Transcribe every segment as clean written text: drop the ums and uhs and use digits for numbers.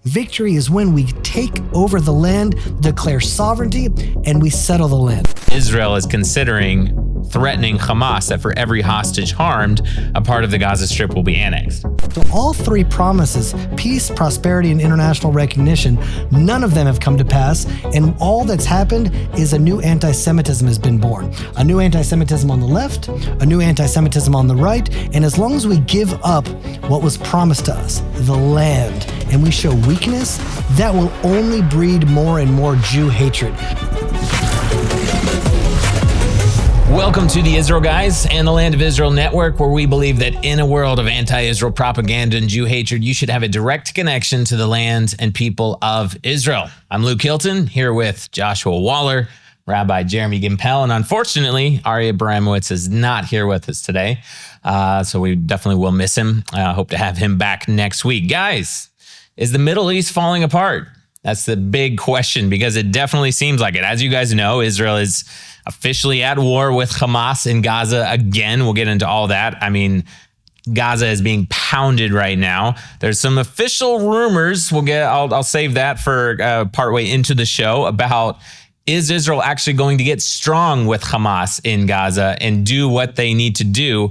Victory is when we take over the land, declare sovereignty, and we settle the land. Israel is considering threatening Hamas that for every hostage harmed, a part of the Gaza Strip will be annexed. So all three promises, peace, prosperity, and international recognition, none of them have come to pass. And all that's happened is a new anti-Semitism has been born. A new anti-Semitism on the left, a new anti-Semitism on the right. And as long as we give up what was promised to us, the land, and we show weakness, that will only breed more and more Jew hatred. Welcome to the Israel Guys and the Land of Israel Network, where we believe that in a world of anti-Israel propaganda and Jew hatred, you should have a direct connection to the land and people of Israel. I'm Luke Hilton, here with Joshua Waller, Rabbi Jeremy Gimpel, and unfortunately, Ari Abramowitz is not here with us today, so we definitely will miss him. I hope to have him back next week. Guys, is the Middle East falling apart? That's the big question, because it definitely seems like it. As you guys know, Israel is officially at war with Hamas in Gaza again. We'll get into all that. I mean, Gaza is being pounded right now. There's some official rumors. I'll save that for partway into the show about, is Israel actually going to get strong with Hamas in Gaza and do what they need to do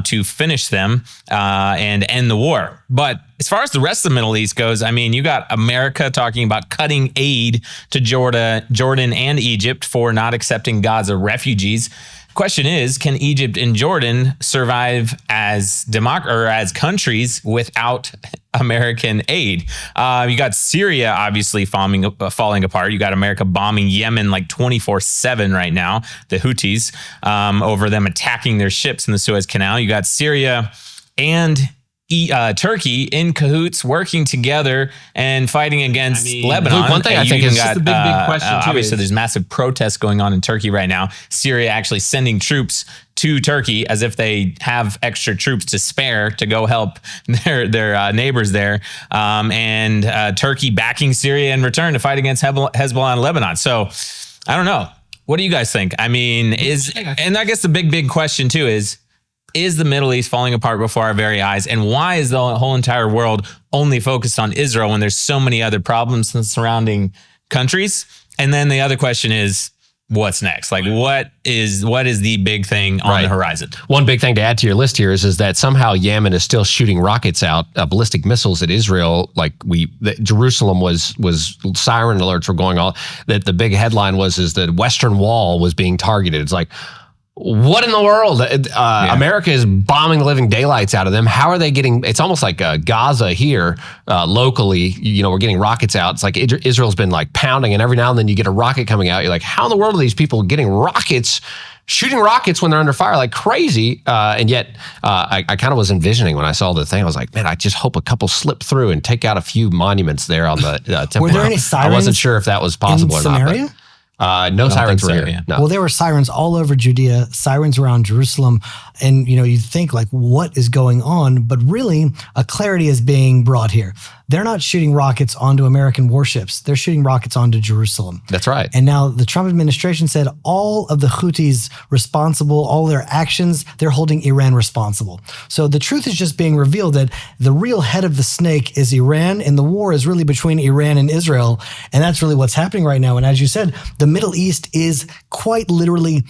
to finish them and end the war? But as far as the rest of the Middle East goes, I mean, you got America talking about cutting aid to Jordan and Egypt for not accepting Gaza refugees. Question is, can Egypt and Jordan survive as countries without American aid? You got Syria obviously falling apart. You got America bombing Yemen like 24/7 right now, the Houthis, over them attacking their ships in the Suez Canal. You got Syria and Turkey in cahoots, working together and fighting against Lebanon. Luke, one thing I think is just the big question too. Obviously, there's massive protests going on in Turkey right now. Syria actually sending troops to Turkey as if they have extra troops to spare to go help their neighbors there, and Turkey backing Syria in return to fight against Hezbollah in Lebanon. So I don't know. What do you guys think? I mean, and I guess the big question too is the Middle East falling apart before our very eyes? And why is the whole entire world only focused on Israel when there's so many other problems in surrounding countries? And then the other question is, what's next? Like, what is the big thing on the horizon? One big thing to add to your list here is that somehow Yemen is still shooting rockets out, ballistic missiles at Israel. Like Jerusalem was siren alerts were going on. That the big headline is that Western Wall was being targeted. It's like, what in the world? America is bombing the living daylights out of them. How are they getting? It's almost like Gaza here locally. You know, we're getting rockets out. It's like Israel's been like pounding, and every now and then you get a rocket coming out. You're like, how in the world are these people getting rockets, shooting rockets when they're under fire like crazy? And yet I kind of was envisioning when I saw the thing. I was like, man, I just hope a couple slip through and take out a few monuments there on the temple. Were there any sirens? I wasn't sure if that was possible or not. Samaria? No sirens were here. Yeah. No. Well, there were sirens all over Judea, sirens around Jerusalem. And, you think like, what is going on? But really, a clarity is being brought here. They're not shooting rockets onto American warships. They're shooting rockets onto Jerusalem. That's right. And now the Trump administration said all of the Houthis responsible, all their actions, they're holding Iran responsible. So the truth is just being revealed that the real head of the snake is Iran, and the war is really between Iran and Israel. And that's really what's happening right now. And as you said, the Middle East is quite literally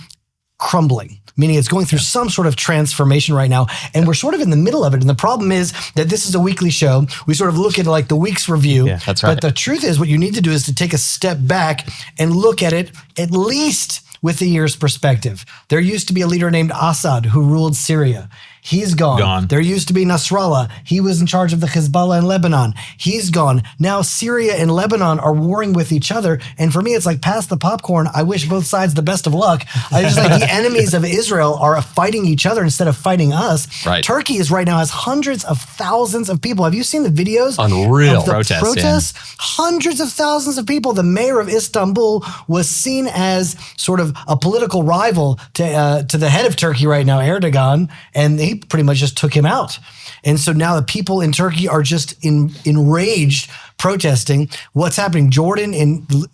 crumbling, meaning it's going through some sort of transformation right now. And we're sort of in the middle of it. And the problem is that this is a weekly show. We sort of look at like the week's review. Yeah, that's right. But the truth is, what you need to do is to take a step back and look at it at least with a year's perspective. There used to be a leader named Assad who ruled Syria. He's gone. There used to be Nasrallah. He was in charge of the Hezbollah in Lebanon. He's gone. Now Syria and Lebanon are warring with each other. And for me, it's like, pass the popcorn. I wish both sides the best of luck. I just like the enemies of Israel are fighting each other instead of fighting us. Right. Turkey is right now has hundreds of thousands of people. Have you seen the videos? Unreal. Of the protests? Yeah. Hundreds of thousands of people. The mayor of Istanbul was seen as sort of a political rival to the head of Turkey right now, Erdogan, and he pretty much just took him out. And so now the people in Turkey are just enraged, protesting what's happening. Jordan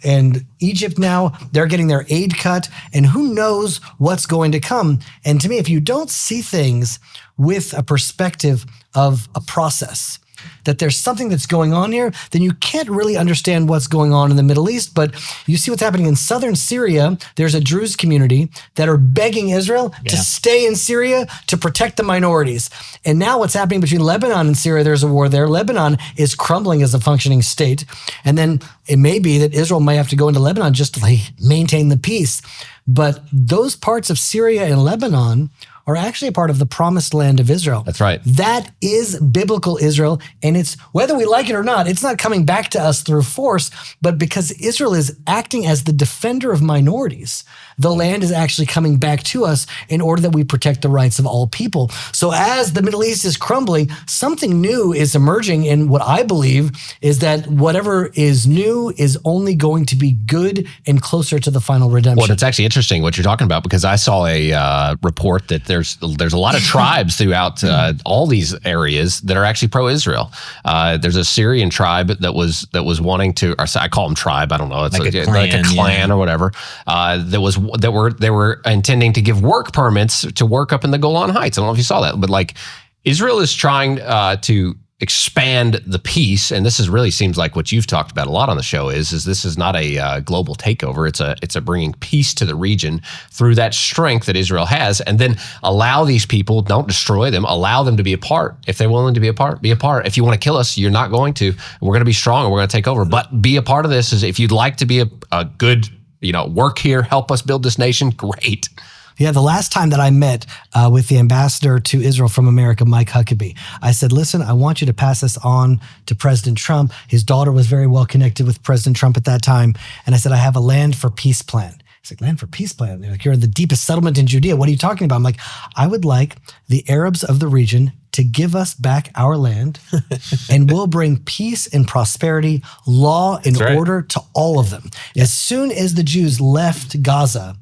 and Egypt now, they're getting their aid cut, and who knows what's going to come. And to me, if you don't see things with a perspective of a process, that there's something that's going on here, then you can't really understand what's going on in the Middle East. But you see what's happening in southern Syria. There's a Druze community that are begging Israel to stay in Syria to protect the minorities. And now what's happening between Lebanon and Syria, there's a war there. Lebanon is crumbling as a functioning state. And then it may be that Israel might have to go into Lebanon just to maintain the peace. But those parts of Syria and Lebanon are actually a part of the promised land of Israel. That's right. That is biblical Israel. And it's, whether we like it or not, it's not coming back to us through force, but because Israel is acting as the defender of minorities, the land is actually coming back to us in order that we protect the rights of all people. So as the Middle East is crumbling, something new is emerging. And what I believe is that whatever is new is only going to be good and closer to the final redemption. Well, it's actually interesting what you're talking about, because I saw a report that there's a lot of tribes throughout all these areas that are actually pro-Israel. There's a Syrian tribe that was wanting to, or I call them tribe, I don't know, it's like a clan or whatever, they were intending to give work permits to work up in the Golan Heights. I don't know if you saw that, but like Israel is trying to expand the peace, and this is really seems like what you've talked about a lot on the show is this is not a global takeover. It's a bringing peace to the region through that strength that Israel has, and then allow these people, don't destroy them, allow them to be a part. If they're willing to be a part, be a part. If you want to kill us, you're not going to. We're going to be strong and we're going to take over. But be a part of this. Is if you'd like to be a good, work here, help us build this nation, great. Yeah, the last time that I met with the ambassador to Israel from America, Mike Huckabee, I said, listen, I want you to pass this on to President Trump. His daughter was very well connected with President Trump at that time. And I said, I have a land for peace plan. He's like, land for peace plan? Like, you're in the deepest settlement in Judea. What are you talking about? I'm like, I would like the Arabs of the region to give us back our land, and we'll bring peace and prosperity, law and order to all of them. As soon as the Jews left Gaza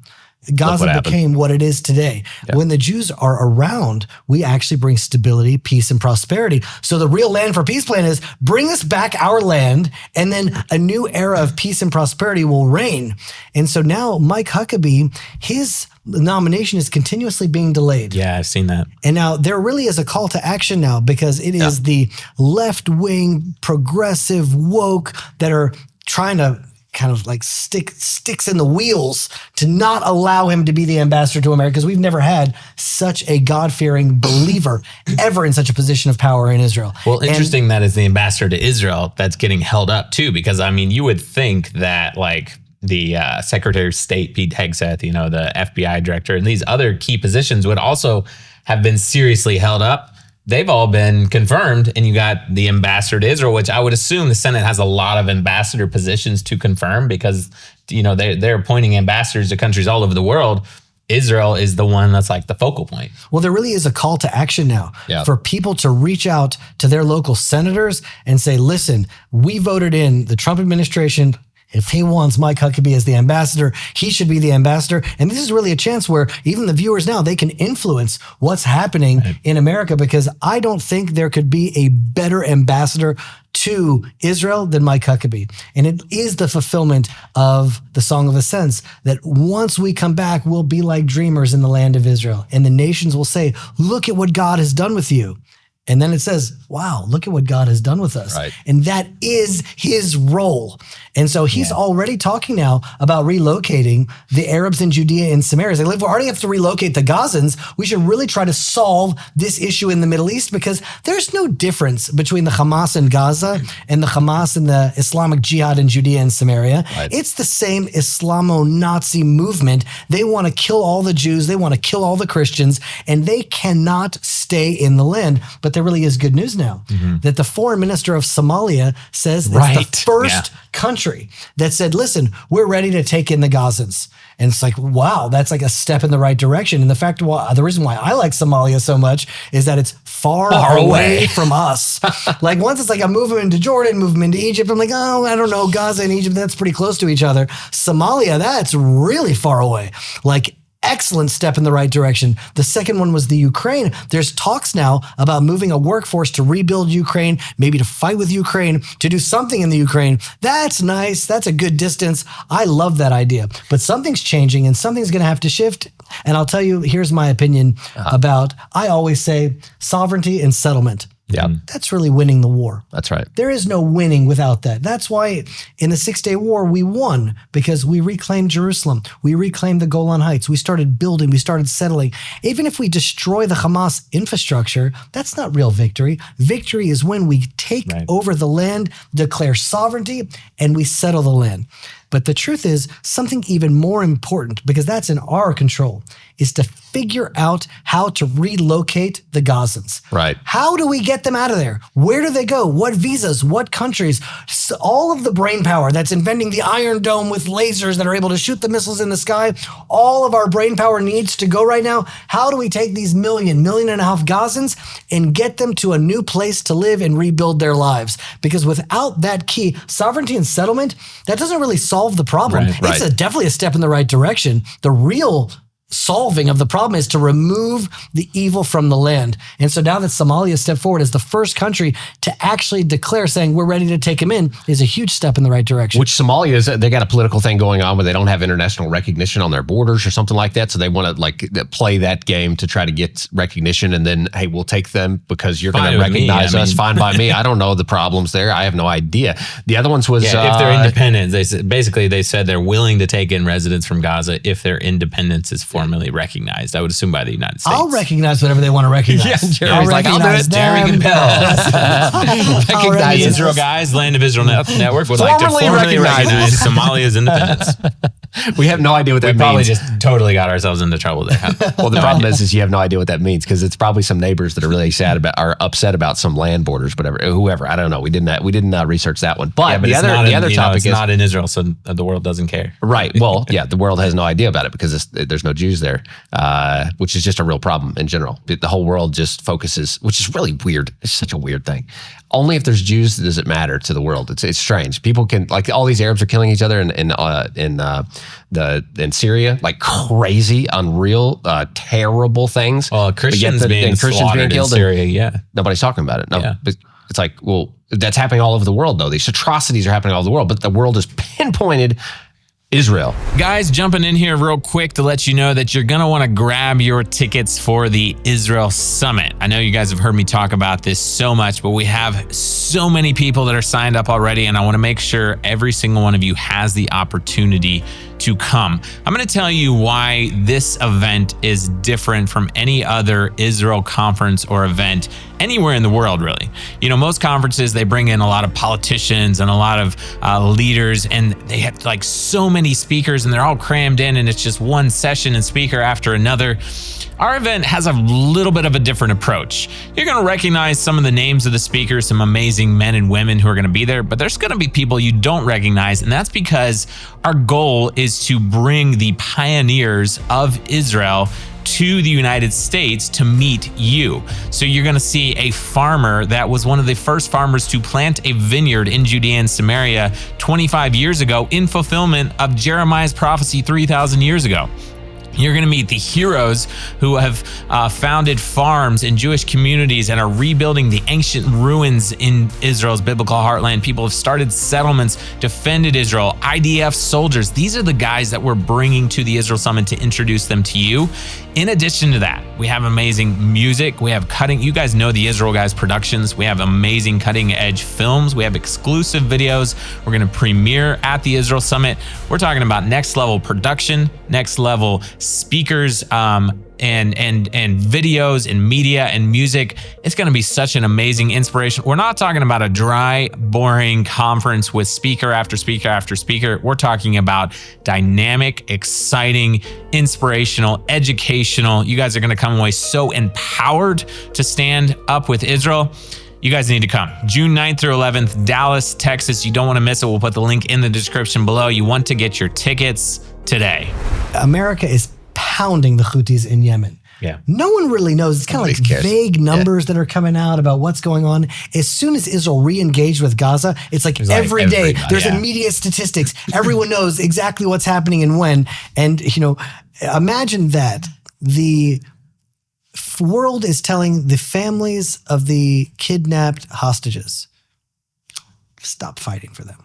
became what it is today. Yeah. When the Jews are around, we actually bring stability, peace, and prosperity. So the real land for peace plan is bring us back our land, and then a new era of peace and prosperity will reign. And so now Mike Huckabee, his nomination is continuously being delayed. Yeah, I've seen that. And now there really is a call to action now, because it is the left-wing, progressive, woke that are trying to kind of like sticks in the wheels to not allow him to be the ambassador to America, because we've never had such a God-fearing believer ever in such a position of power in Israel. Well, interesting that as the ambassador to Israel, that's getting held up too, because I mean, you would think that like the Secretary of State, Pete Hegseth, the FBI director, and these other key positions would also have been seriously held up. They've all been confirmed, and you got the ambassador to Israel, which I would assume the Senate has a lot of ambassador positions to confirm, because they're appointing ambassadors to countries all over the world. Israel is the one that's like the focal point. Well, there really is a call to action now for people to reach out to their local senators and say, listen, we voted in the Trump administration. If he wants Mike Huckabee as the ambassador, he should be the ambassador. And this is really a chance where even the viewers now, they can influence what's happening in America, because I don't think there could be a better ambassador to Israel than Mike Huckabee. And it is the fulfillment of the Song of Ascents, that once we come back, we'll be like dreamers in the land of Israel. And the nations will say, look at what God has done with you. And then it says, wow, look at what God has done with us. Right. And that is his role. And so he's already talking now about relocating the Arabs in Judea and Samaria. Like, we already have to relocate the Gazans. We should really try to solve this issue in the Middle East, because there's no difference between the Hamas in Gaza and the Hamas and the Islamic Jihad in Judea and Samaria. Right. It's the same Islamo-Nazi movement. They want to kill all the Jews. They want to kill all the Christians, and they cannot stay in the land. But there really is good news now that the foreign minister of Somalia says that's the first country that said, listen, we're ready to take in the Gazans. And it's like, wow, that's like a step in the right direction. And the reason why I like Somalia so much is that it's far away from us. Like, once it's like I move them into Jordan, move them into Egypt, I'm like, oh, I don't know, Gaza and Egypt, that's pretty close to each other. Somalia, that's really far away. Like, excellent step in the right direction. The second one was the Ukraine. There's talks now about moving a workforce to rebuild Ukraine, maybe to fight with Ukraine, to do something in the Ukraine. That's nice. That's a good distance. I love that idea. But something's changing, and something's going to have to shift. And I'll tell you, here's my opinion about, I always say, sovereignty and settlement. Yeah, That's really winning the war. that's right. There is no winning without that. That's why in the 6-Day War, we won because we reclaimed Jerusalem. We reclaimed the Golan Heights. We started building. We started settling. Even if we destroy the Hamas infrastructure, that's not real victory. Victory is when we take over the land, declare sovereignty, and we settle the land. But the truth is, something even more important, because that's in our control, is to figure out how to relocate the Gazans. Right. How do we get them out of there? Where do they go? What visas? What countries? So all of the brain power that's inventing the Iron Dome with lasers that are able to shoot the missiles in the sky, all of our brain power needs to go right now. How do we take these million and a half Gazans and get them to a new place to live and rebuild their lives? Because without that key, sovereignty and settlement, that doesn't really solve the problem. Right. It's definitely a step in the right direction. The real solving of the problem is to remove the evil from the land. And so now that Somalia stepped forward as the first country to actually declare saying we're ready to take him in is a huge step in the right direction. Which Somalia is, they got a political thing going on where they don't have international recognition on their borders or something like that. So they want to like play that game to try to get recognition. And then, hey, we'll take them because you're going to recognize us. Fine by me. I don't know the problems there. I have no idea. The other ones was... if they're independent, they said they're willing to take in residents from Gaza if their independence is formally recognized. I would assume by the United States. I'll recognize whatever they want to recognize. Jerry's like, I'll do it. Jerry can Recognize the Israel guys, Land of Israel Network would like to formally recognize Somalia's independence. We have no idea what that means. We probably just totally got ourselves into trouble there. Well, the problem is you have no idea what that means because it's probably some neighbors that are really are upset about some land borders, whatever, whoever. I don't know. We didn't research that one. But, but the other topic is not in Israel, so the world doesn't care. Right. Well, yeah, the world has no idea about it because there's no Jews there, which is just a real problem in general. The whole world just focuses, which is really weird. It's such a weird thing. Only if there's Jews does it matter to the world. It's strange. People can, like, all these Arabs are killing each other in Syria, like crazy, unreal, terrible things. Well, Christians being killed in Syria, yeah. Nobody's talking about it. No, but it's like, well, that's happening all over the world, though. These atrocities are happening all over the world, but the world is pinpointed Israel. Guys, jumping in here real quick to let you know that you're going to want to grab your tickets for the Israel Summit. I know you guys have heard me talk about this so much, but we have so many people that are signed up already, and I want to make sure every single one of you has the opportunity to come. I'm going to tell you why this event is different from any other Israel conference or event anywhere in the world, really. You know, most conferences, they bring in a lot of politicians and a lot of leaders, and they have like so many speakers, and they're all crammed in, and it's just one session and speaker after another. Our event has a little bit of a different approach. You're going to recognize some of the names of the speakers, some amazing men and women who are going to be there, but there's going to be people you don't recognize, and that's because our goal is to bring the pioneers of Israel to the United States to meet you. So you're going to see a farmer that was one of the first farmers to plant a vineyard in Judea and Samaria 25 years ago in fulfillment of Jeremiah's prophecy 3,000 years ago. You're going to meet the heroes who have founded farms in Jewish communities and are rebuilding the ancient ruins in Israel's biblical heartland. People have started settlements, defended Israel, IDF soldiers. These are the guys that we're bringing to the Israel Summit to introduce them to you. In addition to that, we have amazing music. We have you guys know the Israel Guys Productions. We have amazing cutting edge films. We have exclusive videos. We're going to premiere at the Israel Summit. We're talking about next level production, next level speakers, and videos and media and music. It's going to be such an amazing inspiration. We're not talking about a dry, boring conference with speaker after speaker after speaker. We're talking about dynamic, exciting, inspirational, educational. You guys are going to come away so empowered to stand up with Israel. You guys need to come. June 9th through 11th, Dallas, Texas. You don't want to miss it. We'll put the link in the description below. You want to get your tickets today. America is pounding the Houthis in Yemen. Yeah. No one really knows. It's kind of like vague numbers that are coming out about what's going on. As soon as Israel re-engaged with Gaza, it's like every day there's immediate statistics. Everyone knows exactly what's happening and when. And, you know, imagine that the world is telling the families of the kidnapped hostages, stop fighting for them.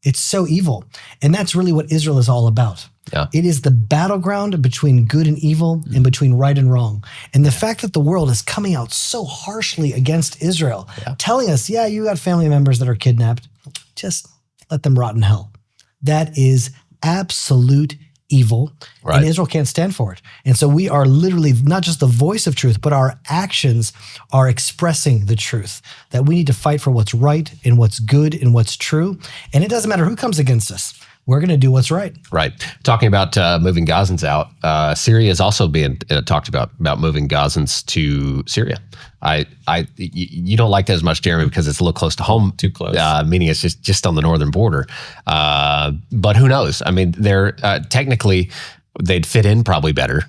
It's so evil. And that's really what Israel is all about. Yeah. It is the battleground between good and evil and between right and wrong. And the fact that the world is coming out so harshly against Israel, telling us, yeah, you got family members that are kidnapped, just let them rot in hell. That is absolute evil, and Israel can't stand for it. And so we are literally not just the voice of truth, but our actions are expressing the truth, that we need to fight for what's right and what's good and what's true. And it doesn't matter who comes against us. We're going to do what's right. Right. Talking about moving Gazans out, Syria is also being talked about moving Gazans to Syria. You don't like that as much, Jeremy, because it's a little close to home. Too close. Meaning it's just on the northern border. But who knows? I mean, they're technically they'd fit in probably better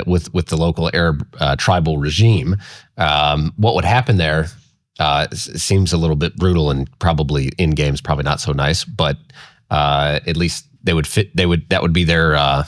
with the local Arab tribal regime. What would happen there seems a little bit brutal, and probably in games probably not so nice. But at least they would fit. That would be their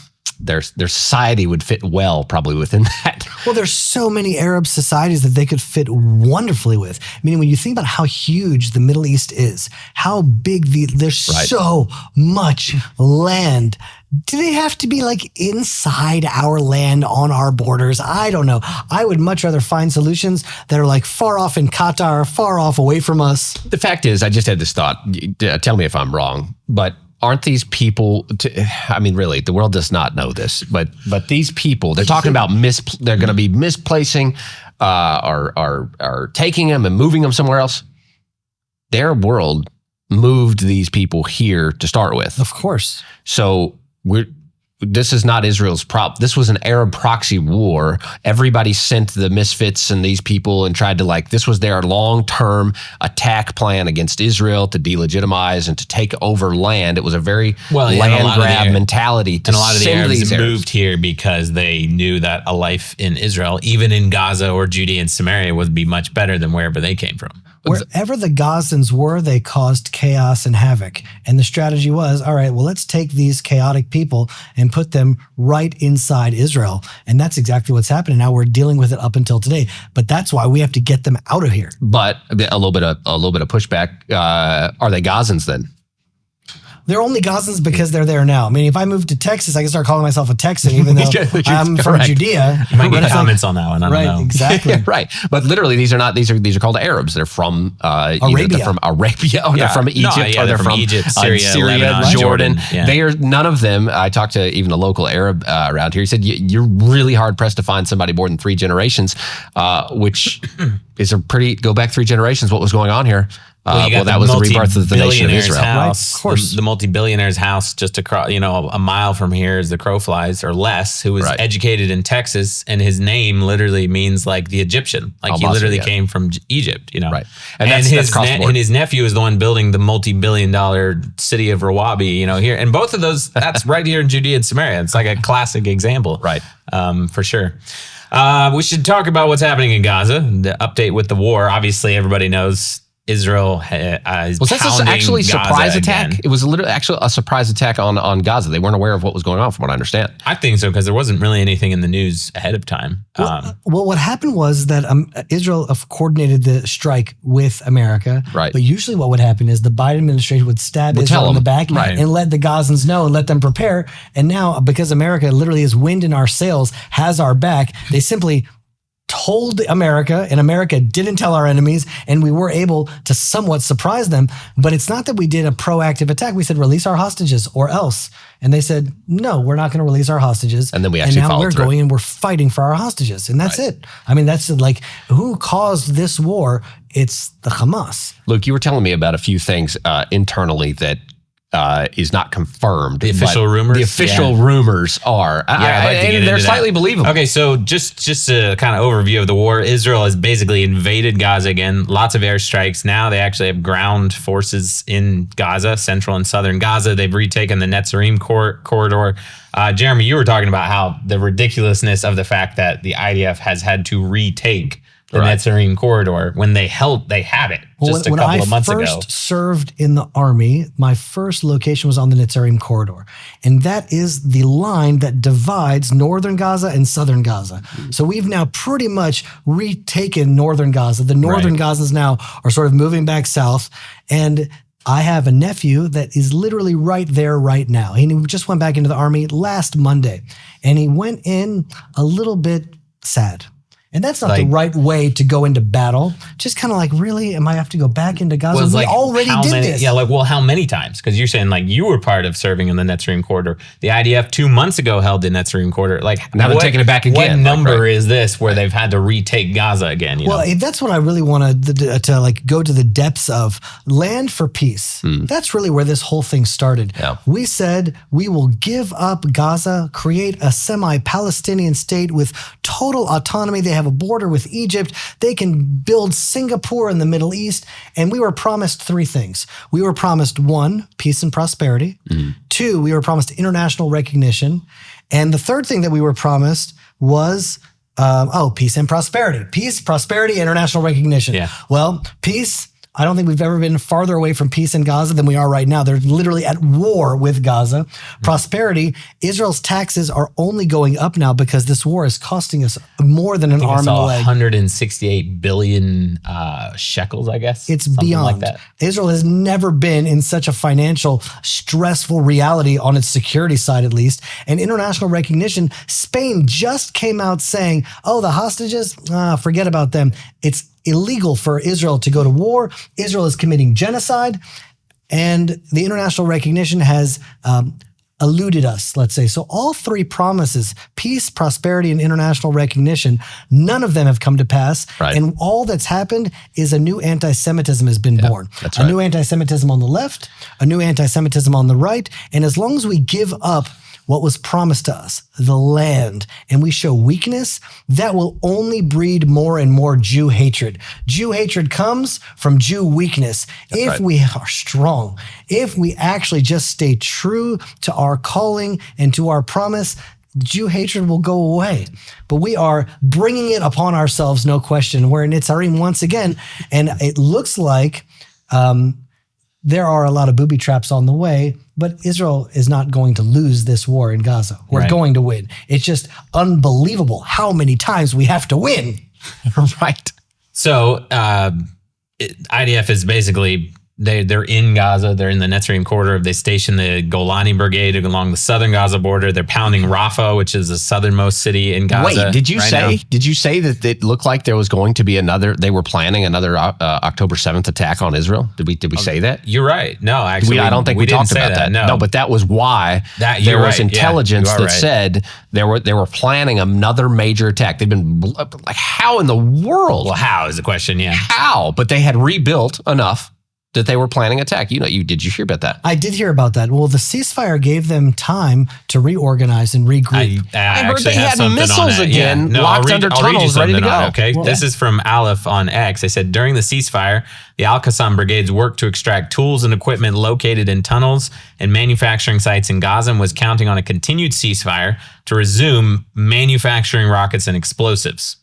society would fit well probably within that. Well, there's so many Arab societies that they could fit wonderfully with. Meaning, when you think about how huge the Middle East is, how big there's so much land. Do they have to be like inside our land on our borders? I don't know. I would much rather find solutions that are like far off in Qatar, far off away from us. The fact is, I just had this thought. Tell me if I'm wrong, but aren't these people, I mean, really, the world does not know this, but these people, they're talking about they're going to be misplacing, or taking them and moving them somewhere else. Their world moved these people here to start with. Of course. So this is not Israel's prop. This was an Arab proxy war. Everybody sent the misfits and these people and tried to this was their long-term attack plan against Israel to delegitimize and to take over land. It was a very land grab mentality. And a lot of the Arabs moved here because they knew that a life in Israel, even in Gaza or Judea and Samaria, would be much better than wherever they came from. Wherever the Gazans were, they caused chaos and havoc. And the strategy was, all right, well, let's take these chaotic people and put them right inside Israel. And that's exactly what's happening. Now we're dealing with it up until today. But that's why we have to get them out of here. But a little bit of pushback. Are they Gazans then? They're only Gazans because they're there now. I mean, if I moved to Texas, I can start calling myself a Texan, even though I'm from Judea. You might get comments on that one. I don't know. Exactly. Yeah, right. But literally, these are called Arabs. They're from Arabia. They're from Arabia, or they're from Egypt, or they're from Egypt, Syria, Lebanon, Jordan. Yeah. They are none of them. I talked to even a local Arab around here. He said you're really hard pressed to find somebody more than 3 generations, which is a pretty go back 3 generations. What was going on here? That was the rebirth of the nation of Israel. House, right, of course. The multi-billionaire's house just across, a mile from here as the crow flies, or less, who was educated in Texas, and his name literally means like the Egyptian. Like he literally came from Egypt, Right. And his nephew is the one building the multi-billion-dollar city of Rawabi, here. And both of those, that's right here in Judea and Samaria. It's like a classic example. Right. For sure. We should talk about what's happening in Gaza, the update with the war. Obviously, everybody knows Israel is was that actually a surprise attack? It was actually a surprise attack on Gaza. They weren't aware of what was going on, from what I understand. I think so, because there wasn't really anything in the news ahead of time. Well, what happened was that Israel coordinated the strike with America. Right. But usually what would happen is the Biden administration would stab Israel in the back and let the Gazans know and let them prepare. And now, because America literally is wind in our sails, has our back, they simply told America, and America didn't tell our enemies, and we were able to somewhat surprise them. But it's not that we did a proactive attack. We said, release our hostages or else. And they said, no, we're not going to release our hostages. And then we actually followed through. And now we're going and we're fighting for our hostages. And that's it. I mean, that's who caused this war? It's the Hamas. Luke, you were telling me about a few things internally that is not confirmed. The official rumors? The official rumors are. And they're slightly believable. Okay, so just a kind of overview of the war. Israel has basically invaded Gaza again. Lots of airstrikes. Now they actually have ground forces in Gaza, central and southern Gaza. They've retaken the Netzarim Corridor. Jeremy, you were talking about how the ridiculousness of the fact that the IDF has had to retake the Netzarim Corridor when they had it just a couple of months ago. When I first served in the army, my first location was on the Netzarim Corridor. And that is the line that divides northern Gaza and southern Gaza. So we've now pretty much retaken northern Gaza. The northern Gazans now are sort of moving back south. And I have a nephew that is literally right there right now. He just went back into the army last Monday, and he went in a little bit sad. And that's not the right way to go into battle. Just kind of like, really? Am I have to go back into Gaza? We already did this. Yeah, how many times? Because you're saying you were part of serving in the Netzarim Corridor. The IDF 2 months ago held the Netzarim Corridor. Now they're taking it back again. What number is this where they've had to retake Gaza again? You know? That's what I really want to go to the depths of. Land for peace. That's really where this whole thing started. Yeah. We said we will give up Gaza, create a semi-Palestinian state with total autonomy. They have a border with Egypt. They can build Singapore in the Middle East. And we were promised 3 things. We were promised 1, peace and prosperity. 2, we were promised international recognition. And the 3rd thing that we were promised was, peace and prosperity. Peace, prosperity, international recognition. Yeah. Well, peace, I don't think we've ever been farther away from peace in Gaza than we are right now. They're literally at war with Gaza. Prosperity, Israel's taxes are only going up now because this war is costing us more than an arm and a leg. 168 billion shekels, I guess. It's something beyond. Like that. Israel has never been in such a financial, stressful reality on its security side, at least. And international recognition, Spain just came out saying, the hostages, forget about them. It's illegal for Israel to go to war. Israel is committing genocide, and the international recognition has eluded us, let's say. So all 3 promises, peace, prosperity, and international recognition, none of them have come to pass. Right. And all that's happened is a new anti-Semitism has been born. That's right. A new anti-Semitism on the left, a new anti-Semitism on the right. And as long as we give up what was promised to us, the land, and we show weakness, that will only breed more and more Jew hatred. Jew hatred comes from Jew weakness. If we are strong, if we actually just stay true to our calling and to our promise, Jew hatred will go away. But we are bringing it upon ourselves, no question. We're in Netzarim once again, and it looks like there are a lot of booby traps on the way, but Israel is not going to lose this war in Gaza. We're going to win. It's just unbelievable how many times we have to win. Right. So IDF is basically, they're in Gaza. They're in the Netzarim Corridor. They stationed the Golani Brigade along the southern Gaza border. They're pounding Rafah, which is the southernmost city in Gaza. Wait, did you say that it looked like there was going to be they were planning another October 7th attack on Israel? Did we say that? You're right. No, actually, I don't think we talked about that. No, but that was why there was intelligence that said they were planning another major attack. They've been like, how in the world? Well, how is the question? Yeah. How? But they had rebuilt enough that they were planning attack. Did you hear about that? I did hear about that. Well, the ceasefire gave them time to reorganize and regroup. I heard they had missiles again, locked under tunnels, ready to go. Okay, this is from Aleph on X. They said, during the ceasefire, the Al-Qassam brigades worked to extract tools and equipment located in tunnels and manufacturing sites in Gaza, and was counting on a continued ceasefire to resume manufacturing rockets and explosives.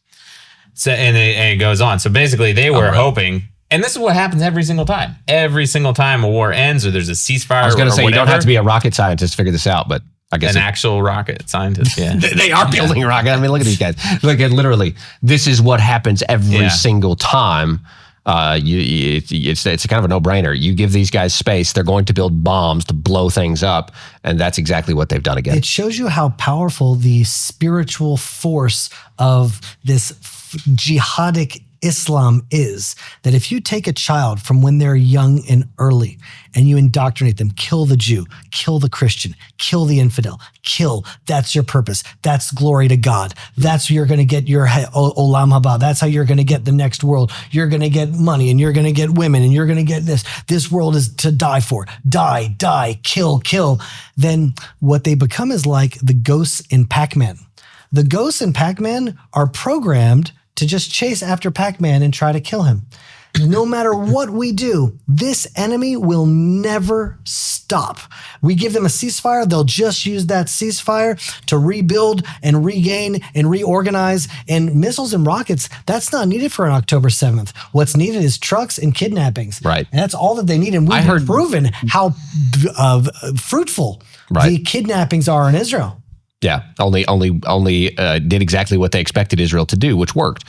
So, and it goes on. So basically, they were hoping. And this is what happens every single time. Every single time a war ends or there's a ceasefire. I was going to say, you don't have to be a rocket scientist to figure this out, but I guess an actual rocket scientist. Yeah, they are building rockets. I mean, look at these guys. Look at literally, this is what happens every single time. It's kind of a no-brainer. You give these guys space, they're going to build bombs to blow things up, and that's exactly what they've done again. It shows you how powerful the spiritual force of this jihadic Islam is, that if you take a child from when they're young and early and you indoctrinate them, kill the Jew, kill the Christian, kill the infidel, that's your purpose. That's glory to God. That's where you're going to get your olam haba. That's how you're going to get the next world. You're going to get money and you're going to get women and you're going to get this. This world is to die for. Die, kill. Then what they become is like the ghosts in Pac-Man. The ghosts in Pac-Man are programmed to just chase after Pac-Man and try to kill him. No matter what we do, this enemy will never stop. We give them a ceasefire, they'll just use that ceasefire to rebuild and regain and reorganize. And missiles and rockets, that's not needed for an October 7th. What's needed is trucks and kidnappings. Right. And that's all that they need. And we've proven how fruitful the kidnappings are in Israel. Yeah, only did exactly what they expected Israel to do, which worked.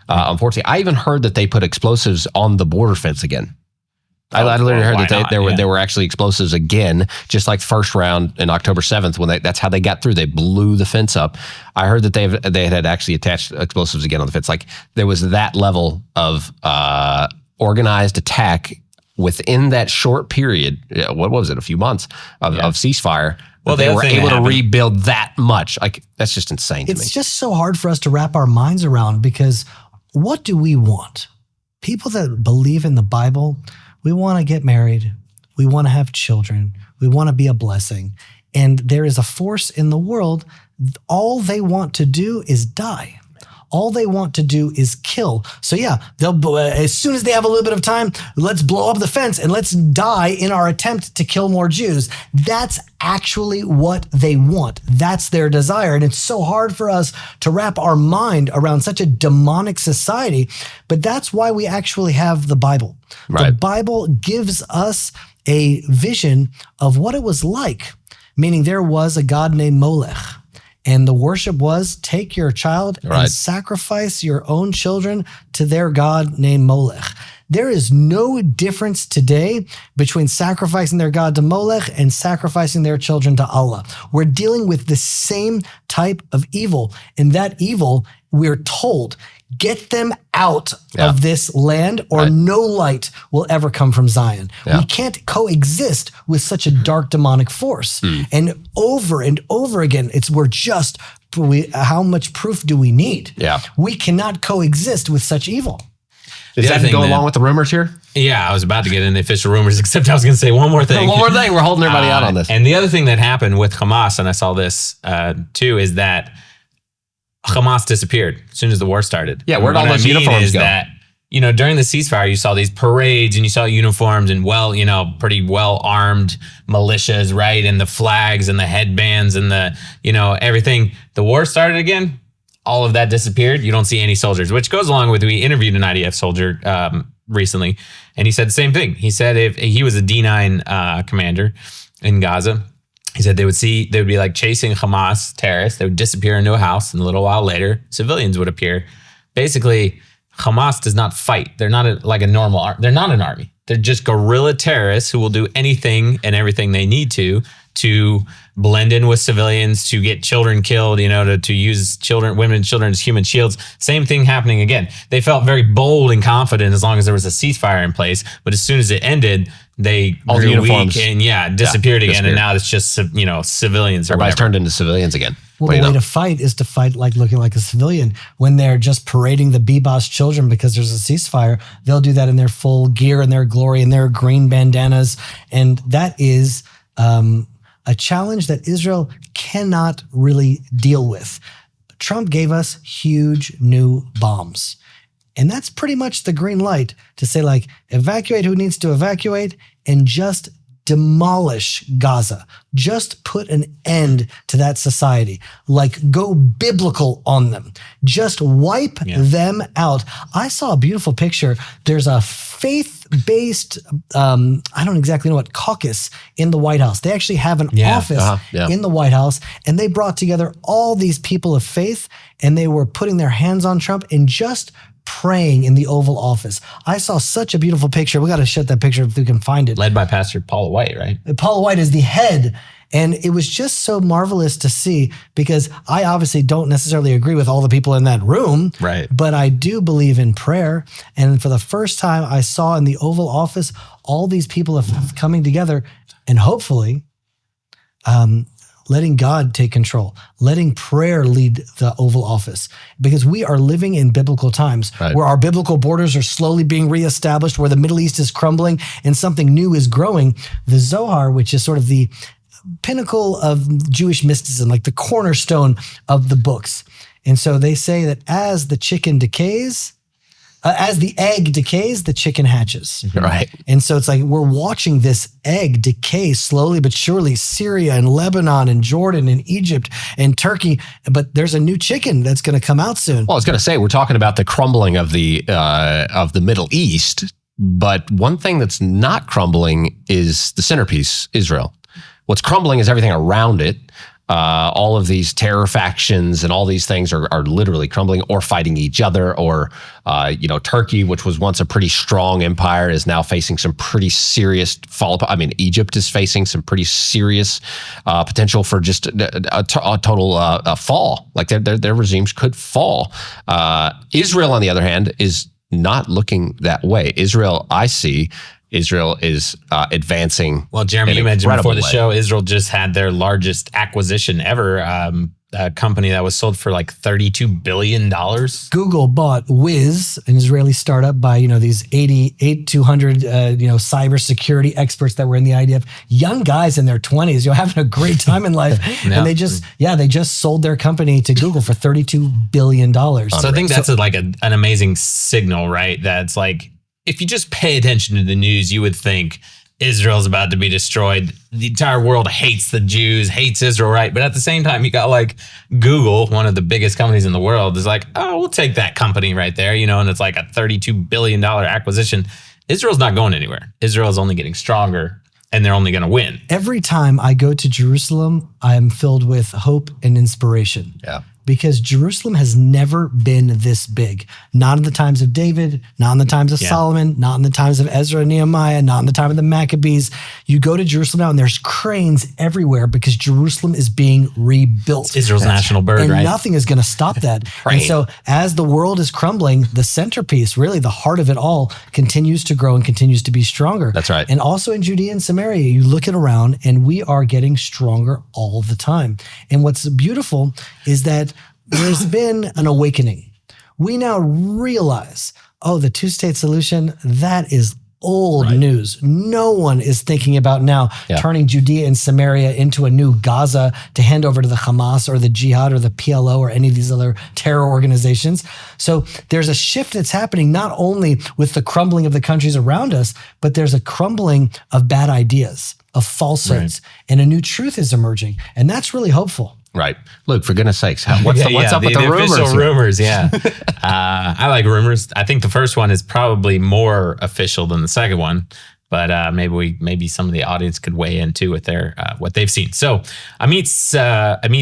Unfortunately, I even heard that they put explosives on the border fence again. I literally heard that not? there were actually explosives again, just like the first round in October 7th when that's how they got through. They blew the fence up. I heard that they had actually attached explosives again on the fence. Like there was that level of organized attack within that short period. What was it? A few months of ceasefire. Well, they were able to rebuild that much. Like that's just insane to me. It's just so hard for us to wrap our minds around because what do we want? People that believe in the Bible, we want to get married. We want to have children. We want to be a blessing. And there is a force in the world. All they want to do is die. All they want to do is kill. So yeah, they'll as soon as they have a little bit of time, let's blow up the fence and let's die in our attempt to kill more Jews. That's actually what they want. That's their desire. And it's so hard for us to wrap our mind around such a demonic society. But that's why we actually have the Bible. Right. The Bible gives us a vision of what it was like, meaning there was a god named Molech. And the worship was take your child and sacrifice your own children to their god named Molech. There is no difference today between sacrificing their god to Molech and sacrificing their children to Allah. We're dealing with the same type of evil. And that evil, we're told, get them out of this land or no light will ever come from Zion. We can't coexist with such a dark demonic force. And over again, how much proof do we need? Yeah. We cannot coexist with such evil. Does that go along with the rumors here? Yeah, I was about to get into official rumors, except I was going to say one more thing. One more thing. We're holding everybody out on this. And the other thing that happened with Hamas, and I saw this too, is that Hamas disappeared as soon as the war started. Yeah, where'd all those uniforms go? That, during the ceasefire, you saw these parades and you saw uniforms and pretty well-armed militias, right? And the flags and the headbands and the, everything. The war started again. All of that disappeared. You don't see any soldiers, which goes along with, we interviewed an IDF soldier recently, and he said the same thing. He said if he was a D9 commander in Gaza, he said they would be like chasing Hamas terrorists. They would disappear into a house, and a little while later, civilians would appear. Basically, Hamas does not fight. They're not like a normal army. They're not an army. They're just guerrilla terrorists who will do anything and everything they need to blend in with civilians, to get children killed, to use women and children as human shields. Same thing happening again. They felt very bold and confident as long as there was a ceasefire in place. But as soon as it ended, they all the uniforms and disappeared again. And now it's just civilians. Everybody's turned into civilians again. Well, the way to fight is to fight like looking like a civilian. When they're just parading the BBOS children because there's a ceasefire, they'll do that in their full gear and their glory and their green bandanas. And that is a challenge that Israel cannot really deal with. Trump gave us huge new bombs. And that's pretty much the green light to say, like, evacuate who needs to evacuate and just demolish Gaza. Just put an end to that society. Like, go biblical on them. Just wipe them out. I saw a beautiful picture. There's a faith-based, I don't exactly know what, caucus in the White House. They actually have an office in the White House, and they brought together all these people of faith, and they were putting their hands on Trump and just praying in the Oval Office. I saw such a beautiful picture. We got to shut that picture if we can find it. Led by Pastor Paula White, right? Paula White is the head. And it was just so marvelous to see, because I obviously don't necessarily agree with all the people in that room, right? But I do believe in prayer. And for the first time, I saw in the Oval Office all these people of coming together and hopefully letting God take control, letting prayer lead the Oval Office, because we are living in biblical times where our biblical borders are slowly being reestablished, where the Middle East is crumbling and something new is growing. The Zohar, which is sort of the pinnacle of Jewish mysticism, like the cornerstone of the books. And so they say that as the egg decays, the chicken hatches. Right. And so it's like we're watching this egg decay slowly but surely. Syria and Lebanon and Jordan and Egypt and Turkey, but there's a new chicken that's going to come out soon. Well, I was going to say, we're talking about the crumbling of the Middle East, but one thing that's not crumbling is the centerpiece, Israel. What's crumbling is everything around it. all of these terror factions and all these things are literally crumbling or fighting each other, or Turkey, which was once a pretty strong empire, is now facing some pretty serious fall. I mean, Egypt is facing some pretty serious potential for just a total fall. Like their regimes could fall. Israel, on the other hand, is not looking that way. Israel is advancing. Well, Jeremy, you mentioned before the show, Israel just had their largest acquisition ever. A company that was sold for like $32 billion. Google bought Wiz, an Israeli startup, by these 88 to 100 cybersecurity experts that were in the IDF, young guys in their 20s, having a great time in life, and they just sold their company to Google for $32 billion. So I think that's an amazing signal, right? That's like, if you just pay attention to the news, you would think Israel's about to be destroyed. The entire world hates the Jews, hates Israel, right? But at the same time, you got like Google, one of the biggest companies in the world, is like, oh, we'll take that company right there, and it's like a $32 billion acquisition. Israel's not going anywhere. Israel's only getting stronger, and they're only going to win. Every time I go to Jerusalem, I'm filled with hope and inspiration. Yeah. Because Jerusalem has never been this big. Not in the times of David, not in the times of Solomon, not in the times of Ezra and Nehemiah, not in the time of the Maccabees. You go to Jerusalem now and there's cranes everywhere because Jerusalem is being rebuilt. It's Israel's national bird, and right? Nothing is going to stop that. And so as the world is crumbling, the centerpiece, really the heart of it all, continues to grow and continues to be stronger. That's right. And also in Judea and Samaria, you look it around and we are getting stronger all the time. And what's beautiful is that there's been an awakening. We now realize, the two-state solution, that is old news. No one is thinking about now turning Judea and Samaria into a new Gaza to hand over to the Hamas or the Jihad or the PLO or any of these other terror organizations. So there's a shift that's happening not only with the crumbling of the countries around us, but there's a crumbling of bad ideas, of falsehoods, and a new truth is emerging. And that's really hopeful. Right. Luke, for goodness sakes, what's up with the rumors? Official rumors, I like rumors. I think the first one is probably more official than the second one, but maybe some of the audience could weigh in too with their what they've seen. So Amit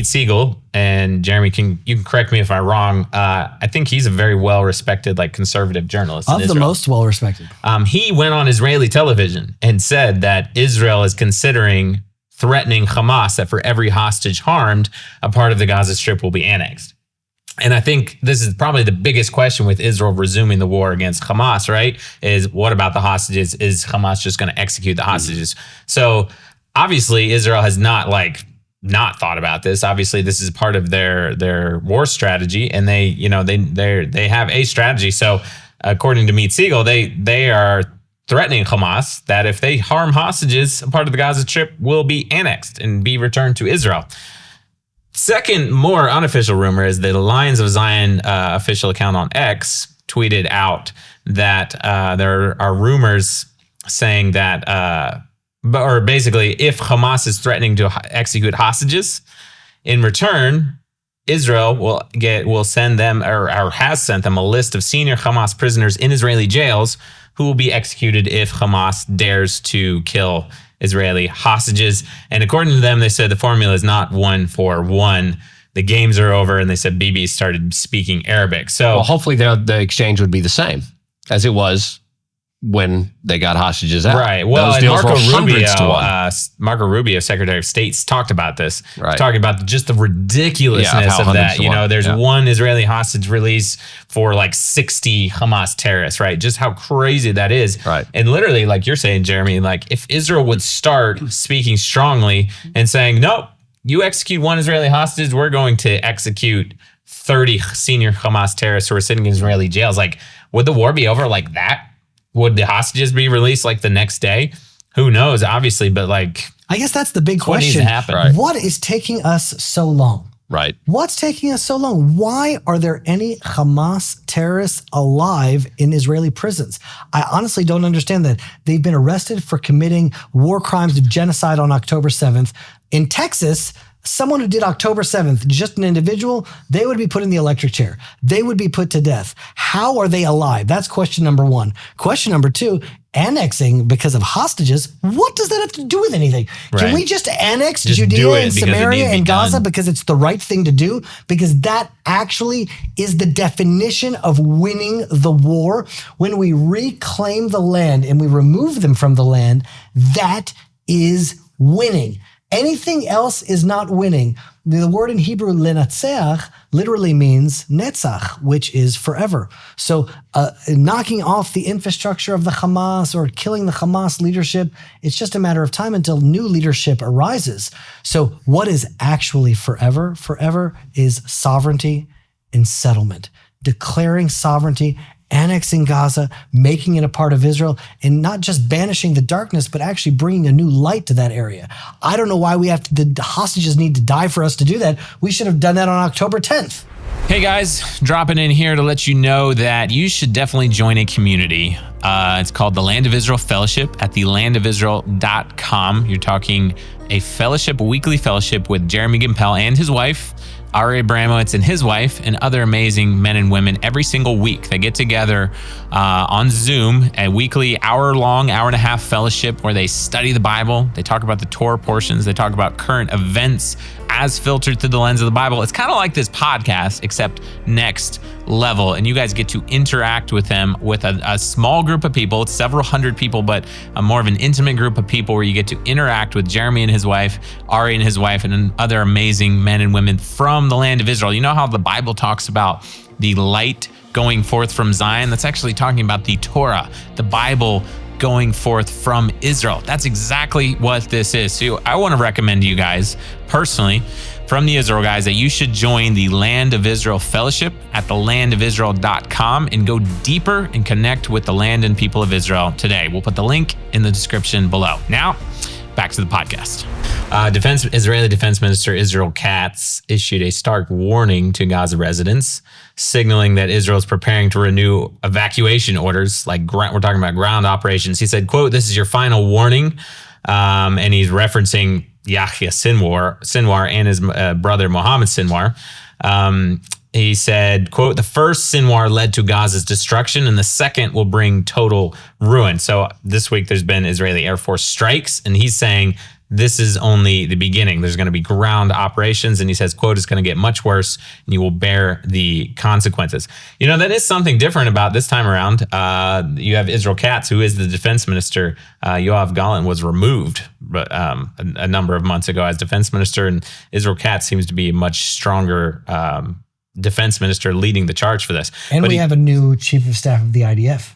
Siegel, and Jeremy, you can correct me if I'm wrong. I think he's a very well-respected, conservative journalist of the most well-respected. He went on Israeli television and said that Israel is considering threatening Hamas that for every hostage harmed, a part of the Gaza Strip will be annexed. And I think this is probably the biggest question with Israel resuming the war against Hamas, right? Is what about the hostages? Is Hamas just going to execute the hostages? So obviously Israel has not thought about this. Obviously this is part of their war strategy, and they have a strategy. So according to Amit Siegel, they are threatening Hamas that if they harm hostages, a part of the Gaza Strip will be annexed and be returned to Israel. Second, more unofficial rumor is the Lions of Zion official account on X tweeted out that there are rumors saying that, or basically, if Hamas is threatening to execute hostages, in return, Israel will send them or has sent them a list of senior Hamas prisoners in Israeli jails who will be executed if Hamas dares to kill Israeli hostages. And according to them, they said the formula is not 1-for-1. The games are over, and they said Bibi started speaking Arabic. So hopefully the exchange would be the same as it was when they got hostages out. Right. Well, and Marco Rubio, Secretary of State, talked about this. Right. Talking about just the ridiculousness of that. There's one Israeli hostage release for 60 Hamas terrorists, right? Just how crazy that is. Right. And literally, like you're saying, Jeremy, if Israel would start speaking strongly and saying, nope, you execute one Israeli hostage, we're going to execute 30 senior Hamas terrorists who are sitting in Israeli jails. Would the war be over like that? Would the hostages be released the next day? Who knows, obviously, but I guess that's the big question. What needs to happen? Right. What is taking us so long? Right. What's taking us so long? Why are there any Hamas terrorists alive in Israeli prisons? I honestly don't understand that. They've been arrested for committing war crimes of genocide on October 7th. In Texas, someone who did October 7th, just an individual, they would be put in the electric chair. They would be put to death. How are they alive? That's question number one. Question number two, annexing because of hostages, what does that have to do with anything? Right. Can we just annex Just do Judea it and because it needs Samaria to be and Gaza done. because it's the right thing to do? Because that actually is the definition of winning the war. When we reclaim the land and we remove them from the land, that is winning. Anything else is not winning. The word in Hebrew, lenatzeach, literally means netzach, which is forever. So knocking off the infrastructure of the Hamas or killing the Hamas leadership, it's just a matter of time until new leadership arises. So what is actually forever? Forever is sovereignty and settlement, declaring sovereignty, annexing Gaza, making it a part of Israel, and not just banishing the darkness, but actually bringing a new light to that area. I don't know why the hostages need to die for us to do that. We should have done that on October 10th. Hey guys, dropping in here to let you know that you should definitely join a community. It's called the Land of Israel Fellowship at thelandofisrael.com. You're talking a fellowship, a weekly fellowship with Jeremy Gimpel and his wife, Ari Abramowitz and his wife, and other amazing men and women every single week. They get together on Zoom, a weekly hour-long, hour-and-a-half fellowship where they study the Bible. They talk about the Torah portions. They talk about current events as filtered through the lens of the Bible. It's kind of like this podcast, except next level. And you guys get to interact with them with a small group of people. It's several hundred people, but a more of an intimate group of people where you get to interact with Jeremy and his wife, Ari and his wife, and other amazing men and women from the land of Israel. You know how the Bible talks about the light going forth from Zion? That's actually talking about the Torah, the Bible going forth from Israel. That's exactly what this is. So I want to recommend to you guys personally, from the Israel guys, that you should join the Land of Israel Fellowship at thelandofisrael.com and go deeper and connect with the land and people of Israel today. We'll put the link in the description below. Now, back to the podcast. Israeli Defense Minister Israel Katz issued a stark warning to Gaza residents, signaling that Israel is preparing to renew evacuation orders, like we're talking about ground operations. He said, quote, "This is your final warning." And he's referencing Yahya Sinwar and his brother Mohammed Sinwar. He said, quote, "The first Sinwar led to Gaza's destruction, and the second will bring total ruin." So this week there's been Israeli Air Force strikes, and he's saying this is only the beginning. There's going to be ground operations, and he says, quote, "It's going to get much worse, and you will bear the consequences." You know, that is something different about this time around. You have Israel Katz, who is the defense minister. Yoav Gallant was removed a number of months ago as defense minister, and Israel Katz seems to be a much stronger defense minister leading the charge for this. And we have a new chief of staff of the IDF.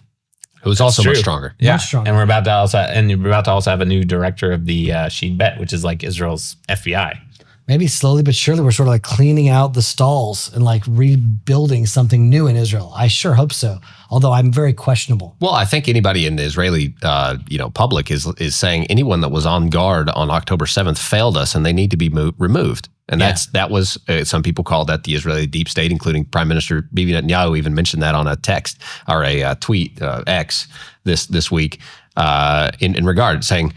Who's also much stronger. Yeah, much stronger. And we're about to also have a new director of the Shin Bet, which is like Israel's FBI. Maybe slowly but surely we're sort of like cleaning out the stalls and like rebuilding something new in Israel. I sure hope so. Although I'm very questionable. Well, I think anybody in the Israeli, public is saying anyone that was on guard on October 7th failed us, and they need to be removed. And that was some people call that the Israeli deep state, including Prime Minister Bibi Netanyahu even mentioned that on a text or a tweet X this week in regard, saying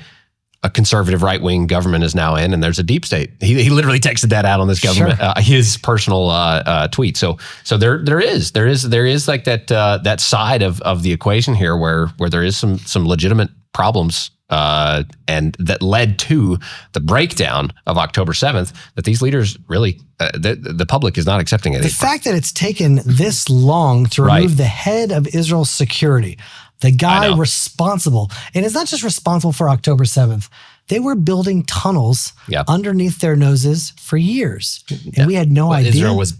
a conservative right-wing government is now in, and there's a deep state. He literally texted that out on this government, his personal tweet. So there is like that side of the equation here where there is some legitimate problems, and that led to the breakdown of October 7th, that these leaders really, the public is not accepting it. The fact that it's taken this long to remove the head of Israel's security, the guy responsible, and it's not just responsible for October 7th. They were building tunnels underneath their noses for years, and we had no idea. Israel was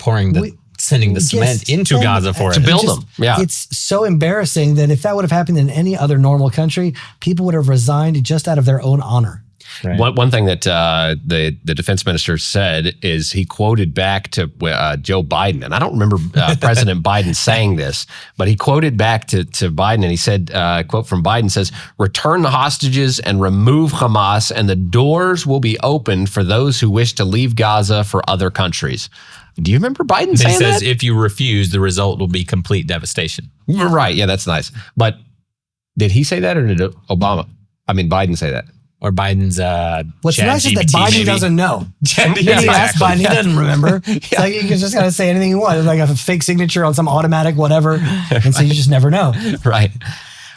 sending the cement into Gaza for it. To build them. Yeah. It's so embarrassing that if that would have happened in any other normal country, people would have resigned just out of their own honor. Right. One thing that the defense minister said is he quoted back to Joe Biden, and I don't remember President Biden saying this, but he quoted back to Biden, and he said, quote from Biden says, "Return the hostages and remove Hamas, and the doors will be opened for those who wish to leave Gaza for other countries." Do you remember Biden saying that? He says, if you refuse, the result will be complete devastation. Right. Yeah, that's nice. But did he say that, or did Biden say that? or Biden's What's nice is that ChatGPT, Biden maybe. doesn't know. Yeah, When you ask exactly. Biden, he doesn't remember. So you can just gotta say anything you want. It's like a fake signature on some automatic whatever. And so you just never know. Right.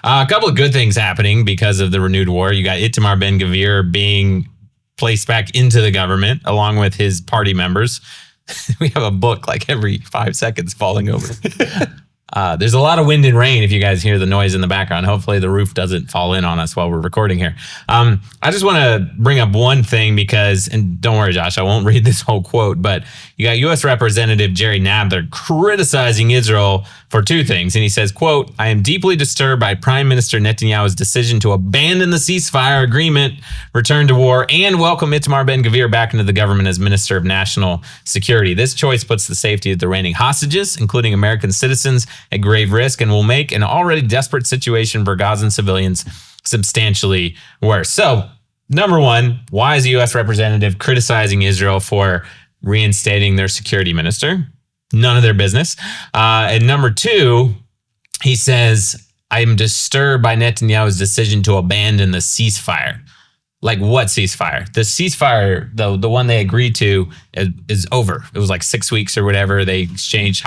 A couple of good things happening because of the renewed war. You got Itamar Ben-Gvir being placed back into the government along with his party members. We have a book like every 5 seconds falling over. There's a lot of wind and rain if you guys hear the noise in the background. Hopefully the roof doesn't fall in on us while we're recording here. I just want to bring up one thing because, and don't worry, Josh, I won't read this whole quote, but you got U.S. Representative Jerry Nadler criticizing Israel for two things. And he says, quote, "I am deeply disturbed by Prime Minister Netanyahu's decision to abandon the ceasefire agreement, return to war, and welcome Itamar Ben-Gvir back into the government as Minister of National Security. This choice puts the safety of the reigning hostages, including American citizens, at grave risk and will make an already desperate situation for Gazan civilians substantially worse." So, number one, why is the U.S. representative criticizing Israel for reinstating their security minister? None of their business. And number two, he says, "I am disturbed by Netanyahu's decision to abandon the ceasefire." Like what ceasefire? The ceasefire, the one they agreed to, is over. It was like 6 weeks or whatever. They exchanged,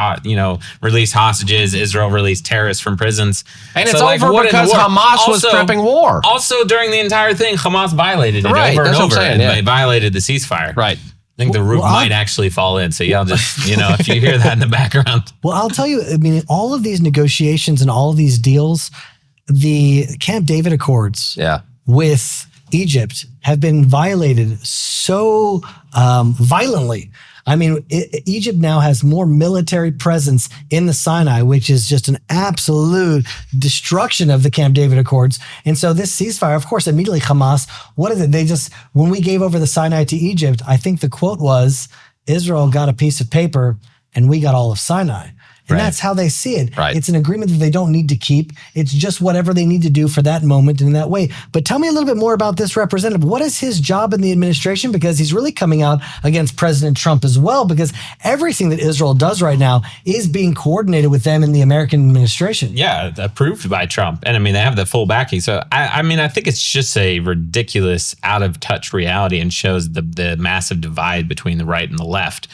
released hostages. Israel released terrorists from prisons. And So, it's like, over what in the because world? Hamas was prepping war. Also, during the entire thing, Hamas violated it Right, over and that's what I'm over. saying, And yeah. they violated the ceasefire. Right. I think the roof might actually fall in. So y'all just, if you hear that in the background. Well, I'll tell you, I mean, all of these negotiations and all of these deals, the Camp David Accords Yeah. with Egypt have been violated so violently. I mean, Egypt now has more military presence in the Sinai, which is just an absolute destruction of the Camp David Accords. And so this ceasefire, of course, immediately Hamas, what is it? When we gave over the Sinai to Egypt, I think the quote was, Israel got a piece of paper and we got all of Sinai. And Right. that's how they see it. Right. It's an agreement that they don't need to keep. It's just whatever they need to do for that moment and in that way. But tell me a little bit more about this representative. What is his job in the administration? Because he's really coming out against President Trump as well, because everything that Israel does right now is being coordinated with them in the American administration. Yeah, approved by Trump. And I mean, they have the full backing. So, I think it's just a ridiculous, out of touch reality and shows the massive divide between the right and the left.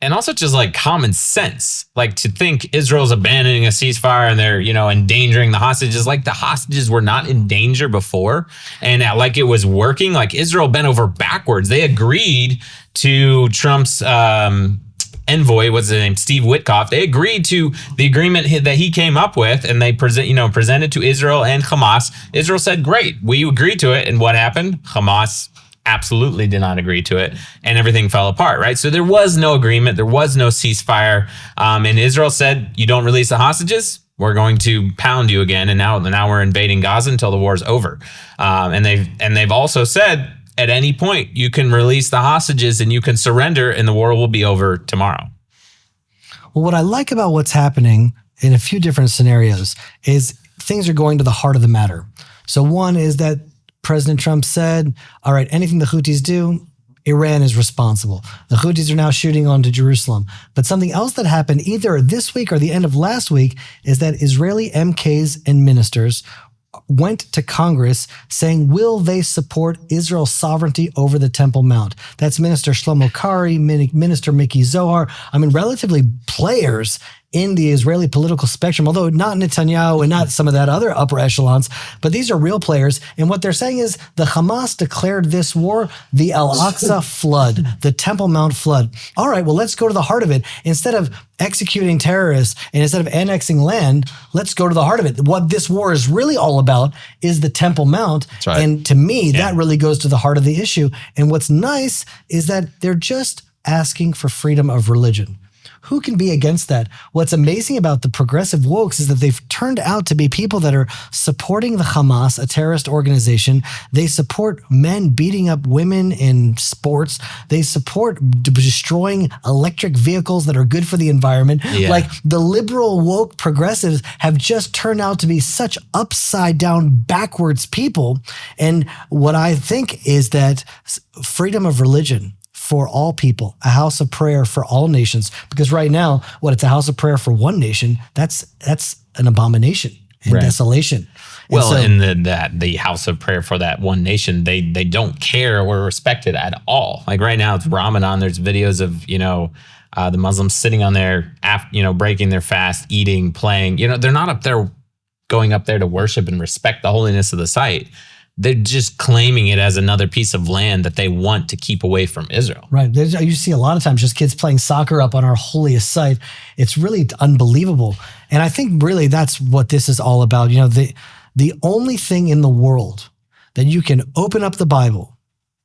And also just like common sense, like to think Israel's abandoning a ceasefire and they're, endangering the hostages. Like the hostages were not in danger before. And like it was working, like Israel bent over backwards. They agreed to Trump's envoy, what's his name, Steve Witkoff. They agreed to the agreement that he came up with, and they presented to Israel and Hamas. Israel said, "Great, we agreed to it." And what happened? Hamas absolutely did not agree to it, and everything fell apart, right? So there was no agreement, there was no ceasefire, and Israel said, "You don't release the hostages, we're going to pound you again." And now we're invading Gaza until the war's over. And they've also said, at any point you can release the hostages and you can surrender, and the war will be over tomorrow. Well, what I like about what's happening in a few different scenarios is things are going to the heart of the matter. So one is that President Trump said, all right, anything the Houthis do, Iran is responsible. The Houthis are now shooting onto Jerusalem. But something else that happened either this week or the end of last week is that Israeli MKs and ministers went to Congress saying, will they support Israel's sovereignty over the Temple Mount? That's Minister Shlomo Kari, Minister Miki Zohar. I mean, relatively players in the Israeli political spectrum, although not Netanyahu and not some of that other upper echelons, but these are real players. And what they're saying is the Hamas declared this war the Al-Aqsa flood, the Temple Mount flood. All right, well, let's go to the heart of it. Instead of executing terrorists and instead of annexing land, let's go to the heart of it. What this war is really all about is the Temple Mount. That's right. And to me, that really goes to the heart of the issue. And what's nice is that they're just asking for freedom of religion. Who can be against that? What's amazing about the progressive wokes is that they've turned out to be people that are supporting the Hamas, a terrorist organization. They support men beating up women in sports. They support destroying electric vehicles that are good for the environment. Yeah. Like the liberal woke progressives have just turned out to be such upside down backwards people. And what I think is that freedom of religion for all people, a house of prayer for all nations. Because right now, it's a house of prayer for one nation, that's an abomination and Right. desolation. Well, and the house of prayer for that one nation, they don't care or respect it at all. Like right now, it's Ramadan. There's videos of the Muslims sitting on there, breaking their fast, eating, playing. They're not up there going up there to worship and respect the holiness of the site. They're just claiming it as another piece of land that they want to keep away from Israel. Right. You see a lot of times just kids playing soccer up on our holiest site. It's really unbelievable. And I think really that's what this is all about. The only thing in the world that you can open up the Bible,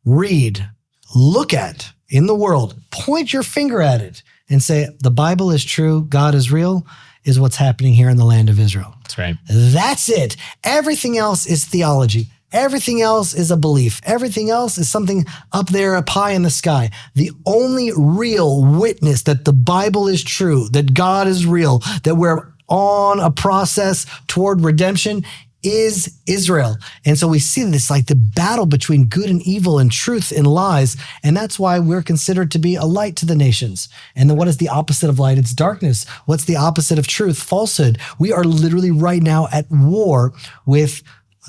read, look at in the world, point your finger at it and say, the Bible is true, God is real, is what's happening here in the land of Israel. That's right. That's it. Everything else is theology. Everything else is a belief. Everything else is something up there, up high in the sky. The only real witness that the Bible is true, that God is real, that we're on a process toward redemption is Israel. And so we see this like the battle between good and evil and truth and lies. And that's why we're considered to be a light to the nations. And then what is the opposite of light? It's darkness. What's the opposite of truth? Falsehood. We are literally right now at war with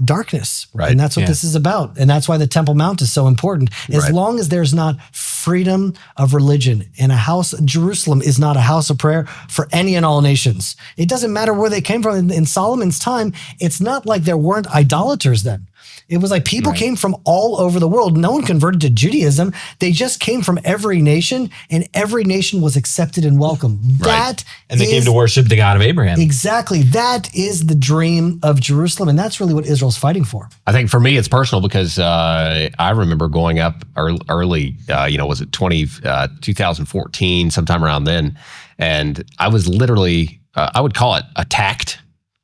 darkness. Right. And that's what this is about. And that's why the Temple Mount is so important. As long as there's not freedom of religion and Jerusalem is not a house of prayer for any and all nations. It doesn't matter where they came from. In Solomon's time, it's not like there weren't idolaters then. It was like people came from all over the world. No one converted to Judaism. They just came from every nation, and every nation was accepted and welcomed. And they came to worship the God of Abraham. Exactly. That is the dream of Jerusalem, and that's really what Israel's fighting for. I think for me, it's personal because I remember going up early, was it 2014, sometime around then, and I was literally, I would call it attacked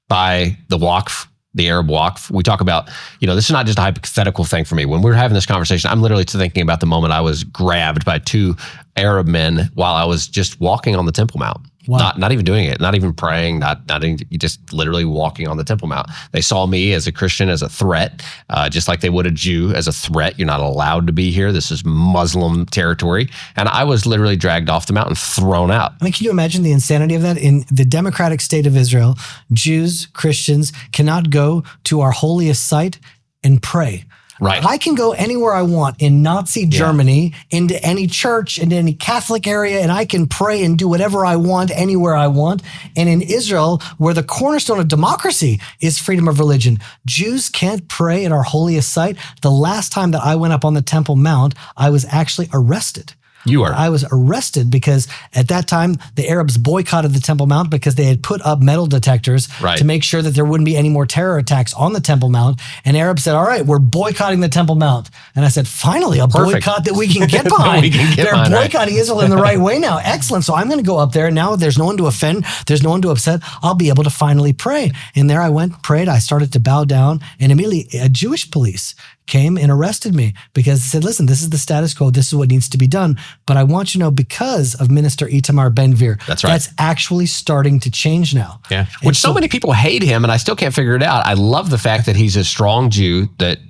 by the Waqf, the Arab Waqf. We talk about, this is not just a hypothetical thing for me. When we're having this conversation, I'm literally thinking about the moment I was grabbed by two Arab men while I was just walking on the Temple Mount. Wow. Not even doing it, not even praying, not even, just literally walking on the Temple Mount. They saw me as a Christian as a threat, just like they would a Jew as a threat. You're not allowed to be here. This is Muslim territory. And I was literally dragged off the mountain, thrown out. I mean, can you imagine the insanity of that? In the democratic state of Israel, Jews, Christians cannot go to our holiest site and pray. Right. I can go anywhere I want in Nazi Germany, into any church, into any Catholic area, and I can pray and do whatever I want, anywhere I want. And in Israel, where the cornerstone of democracy is freedom of religion, Jews can't pray at our holiest site. The last time that I went up on the Temple Mount, I was actually arrested. You were. I was arrested because at that time, the Arabs boycotted the Temple Mount because they had put up metal detectors to make sure that there wouldn't be any more terror attacks on the Temple Mount. And Arabs said, all right, we're boycotting the Temple Mount. And I said, finally, a boycott that we can get behind. They're boycotting Israel in the right way now. Excellent. So I'm going to go up there. Now there's no one to offend. There's no one to upset. I'll be able to finally pray. And there I went, prayed. I started to bow down. And immediately a Jewish police came and arrested me because they said, listen, this is the status quo. This is what needs to be done. But I want you to know, because of Minister Itamar Ben-Gvir, that's actually starting to change now. Yeah. Which so many people hate him, and I still can't figure it out. I love the fact that he's a strong Jew that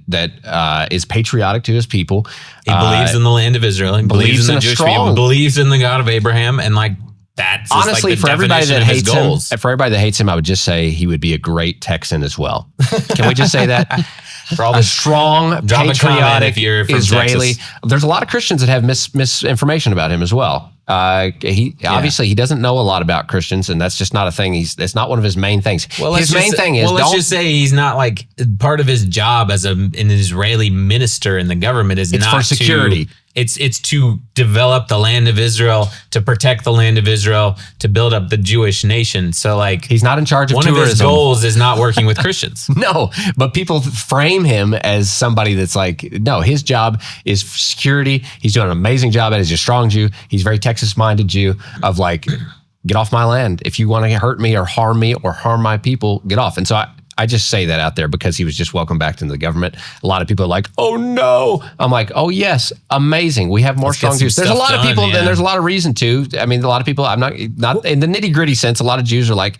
is patriotic to his people. He believes in the land of Israel. He believes in the Jewish people. Believes in the God of Abraham. And that's just honestly, for everybody that hates him, I would just say he would be a great Texan as well. Can we just say that? For all the strong, patriotic Israeli. Texas. There's a lot of Christians that have misinformation about him as well. Obviously he doesn't know a lot about Christians, and that's just not a thing. It's not one of his main things. His main thing is, let's just say he's not part of his job as an Israeli minister in the government is not for security. It's to develop the land of Israel, to protect the land of Israel, to build up the Jewish nation. So he's not in charge of tourism. One of his goals is not working with Christians. No, but people frame him as somebody that's no, his job is security. He's doing an amazing job at it. He's a strong Jew. He's a very Texas-minded Jew of get off my land. If you want to hurt me or harm my people, get off. And so I just say that out there because he was just welcomed back into the government. A lot of people are like, oh no. I'm like, oh yes, amazing. We have more strong Jews. There's a lot of people, and there's a lot of reason to. I mean, a lot of people, I'm not in the nitty gritty sense, a lot of Jews are like,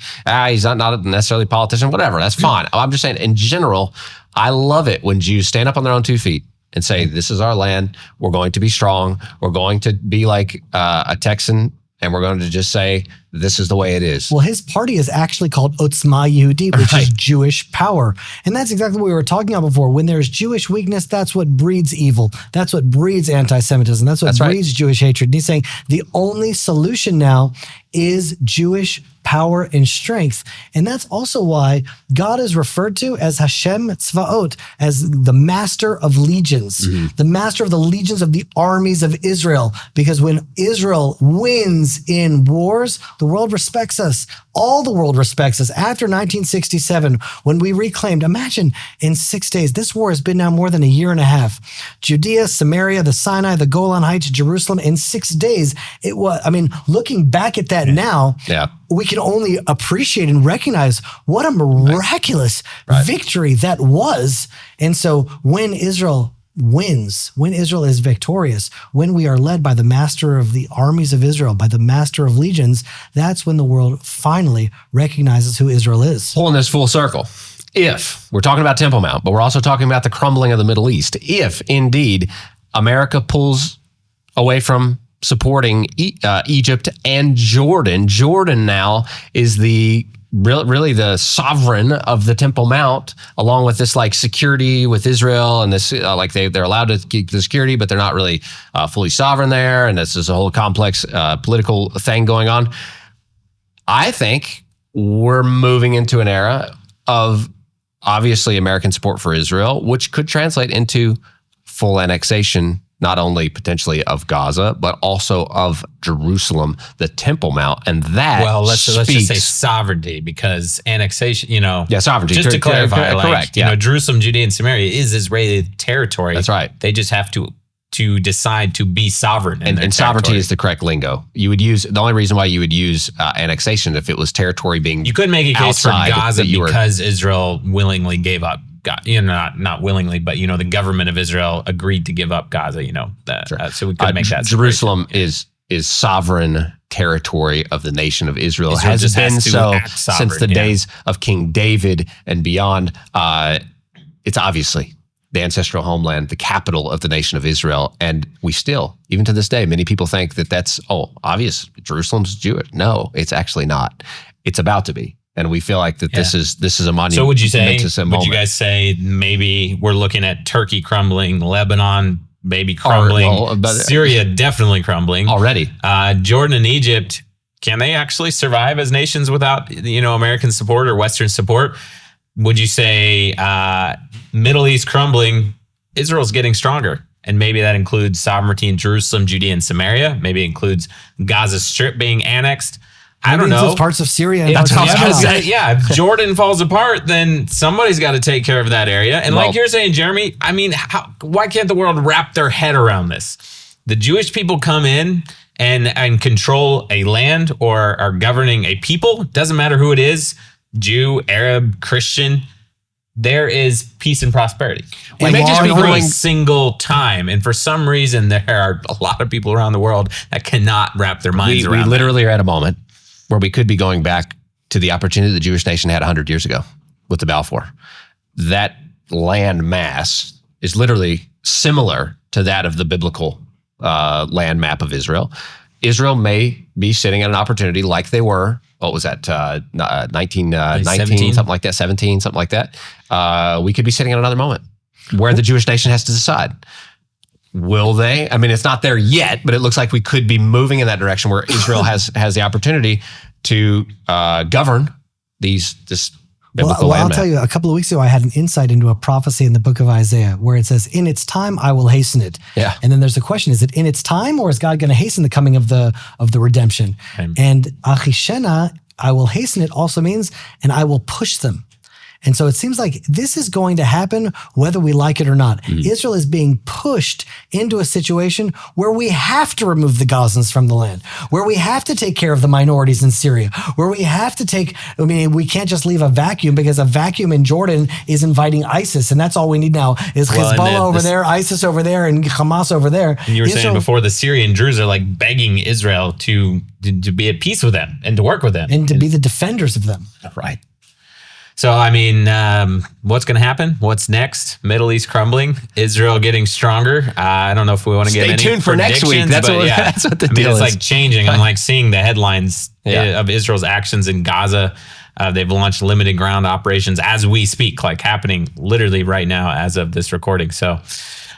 he's not necessarily a politician, whatever. That's fine. I'm just saying in general, I love it when Jews stand up on their own 2 feet and say, this is our land. We're going to be strong. We're going to be like a Texan and we're going to just say, this is the way it is. Well, his party is actually called Otzma Yehudit, which Right. is Jewish power. And that's exactly what we were talking about before. When there's Jewish weakness, that's what breeds evil. That's what breeds anti-Semitism. That's what breeds Jewish hatred. And he's saying the only solution now is Jewish power and strength. And that's also why God is referred to as Hashem Tzvaot, as the master of legions, the master of the legions of the armies of Israel. Because when Israel wins in wars, the world respects us. All the world respects us. After 1967, when we reclaimed, imagine in 6 days, this war has been now more than a year and a half. Judea, Samaria, the Sinai, the Golan Heights, Jerusalem, in 6 days. It was, I mean, looking back at that now, we can only appreciate and recognize what a miraculous victory that was. And so when Israel wins, when Israel is victorious, when we are led by the master of the armies of Israel, by the master of legions, that's when the world finally recognizes who Israel is. Pulling this full circle. If we're talking about Temple Mount, but we're also talking about the crumbling of the Middle East, if indeed America pulls away from supporting Egypt and Jordan. Jordan now is really the sovereign of the Temple Mount, along with this like security with Israel, and this like they're allowed to keep the security, but they're not really fully sovereign there. And this is a whole complex political thing going on. I think we're moving into an era of obviously American support for Israel, which could translate into full annexation, not only potentially of Gaza, but also of Jerusalem, the Temple Mount. And that let's just say sovereignty, because annexation, sovereignty. Just to clarify, correct. Jerusalem, Judea, and Samaria is Israeli territory. That's right. They just have to decide to be sovereign. And sovereignty is the correct lingo. You would use, the only reason why you would use annexation if it was territory being You couldn't make a case for Gaza that because Israel willingly gave up. Not willingly, but the government of Israel agreed to give up Gaza. So we could make that. Jerusalem is sovereign territory of the nation of Israel. Israel has been so since the yeah. days of King David and beyond. It's obviously the ancestral homeland, the capital of the nation of Israel, and we still, even to this day, many people think that that's obvious. Jerusalem's Jewish. No, it's actually not. It's about to be. And we feel like that this is a monument. So would you guys say maybe we're looking at Turkey crumbling, Lebanon maybe crumbling, Syria definitely crumbling already? Jordan and Egypt, can they actually survive as nations without American support or Western support? Would you say Middle East crumbling, Israel's getting stronger? And maybe that includes sovereignty in Jerusalem, Judea, and Samaria. Maybe it includes Gaza Strip being annexed. I don't know. Parts of Syria and parts of Lebanon. If Jordan falls apart, then somebody's got to take care of that area. And like you're saying, Jeremy, I mean, why can't the world wrap their head around this? The Jewish people come in and control a land or are governing a people. Doesn't matter who it is, Jew, Arab, Christian. There is peace and prosperity. It may just be for a single time. And for some reason, there are a lot of people around the world that cannot wrap their minds around it. We literally are at a moment where we could be going back to the opportunity the Jewish nation had 100 years ago with the Balfour. That land mass is literally similar to that of the biblical land map of Israel. Israel may be sitting at an opportunity like they were, what was that, 19, something like that, 17, something like that. We could be sitting at another moment where the Jewish nation has to decide. Will they? I mean, it's not there yet, but it looks like we could be moving in that direction where Israel has the opportunity to govern this biblical land. I'll tell you, a couple of weeks ago, I had an insight into a prophecy in the book of Isaiah where it says, in its time, I will hasten it. Yeah. And then there's a question, is it in its time, or is God going to hasten the coming of the redemption? Okay. And Achishena, I will hasten it, also means, and I will push them. And so it seems like this is going to happen whether we like it or not. Israel is being pushed into a situation where we have to remove the Gazans from the land, where we have to take care of the minorities in Syria, where we have to we can't just leave a vacuum, because a vacuum in Jordan is inviting ISIS. And that's all we need now is Hezbollah over there, ISIS over there, and Hamas over there. And you were saying before, the Syrian Druze are like begging Israel to be at peace with them and to work with them. And to be the defenders of them. Right. So, I mean, what's going to happen? What's next? Middle East crumbling, Israel getting stronger. I don't know if we want to get any tuned for next week. predictions, but That's what the I mean, deal it's is. like changing. I'm like seeing the headlines Yeah. of Israel's actions in Gaza. They've launched limited ground operations as we speak, like happening literally right now as of this recording. So,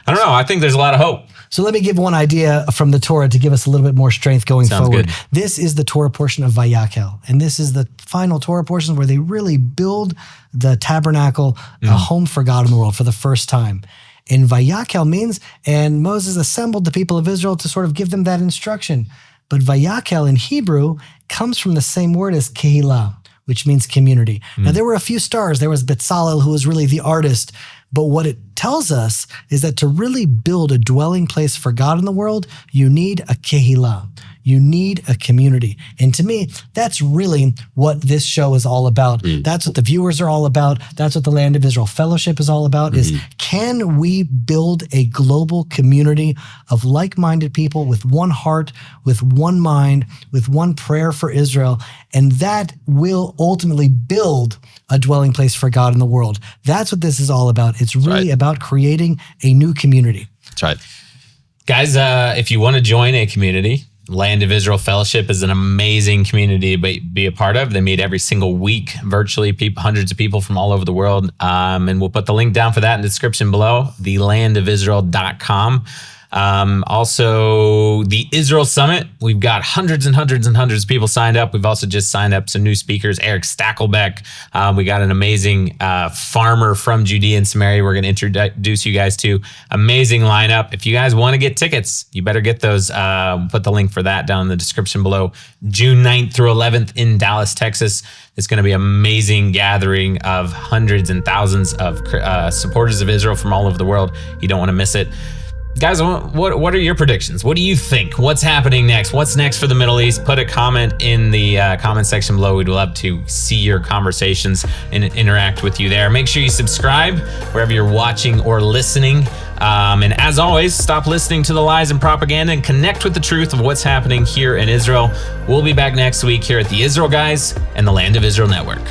I don't know. I think there's a lot of hope. So let me give one idea from the Torah to give us a little bit more strength going Sounds forward. good. This is the Torah portion of Vayakel. And this is the final Torah portion where they really build the tabernacle, a home for God in the world for the first time. And Vayakel means, and Moses assembled the people of Israel to sort of give them that instruction. But Vayakel in Hebrew comes from the same word as Kehillah, which means community. Now, there were a few stars. There was Betzalel, who was really the artist. But what it tells us is that to really build a dwelling place for God in the world, you need a kehillah. You need a community. And to me, that's really what this show is all about. That's what the viewers are all about. That's what the Land of Israel Fellowship is all about, is can we build a global community of like-minded people with one heart, with one mind, with one prayer for Israel, and that will ultimately build a dwelling place for God in the world. That's what this is all about. It's really about creating a new community. That's right. Guys, if you want to join a community, Land of Israel Fellowship is an amazing community to be a part of. They meet every single week virtually, hundreds of people from all over the world. And we'll put the link down for that in the description below, thelandofisrael.com. Also, the Israel Summit. We've got hundreds and hundreds and hundreds of people signed up. We've also just signed up some new speakers, Eric Stackelbeck. We got an amazing farmer from Judea and Samaria we're going to introduce you guys to. Amazing lineup. If you guys want to get tickets, you better get those. Put the link for that down in the description below. June 9th through 11th in Dallas, Texas. It's going to be an amazing gathering of hundreds and thousands of supporters of Israel from all over the world. You don't want to miss it. Guys, what are your predictions? What do you think? What's happening next? What's next for the Middle East? Put a comment in the comment section below. We'd love to see your conversations and interact with you there. Make sure you subscribe wherever you're watching or listening. And as always, stop listening to the lies and propaganda and connect with the truth of what's happening here in Israel. We'll be back next week here at the Israel Guys and the Land of Israel Network.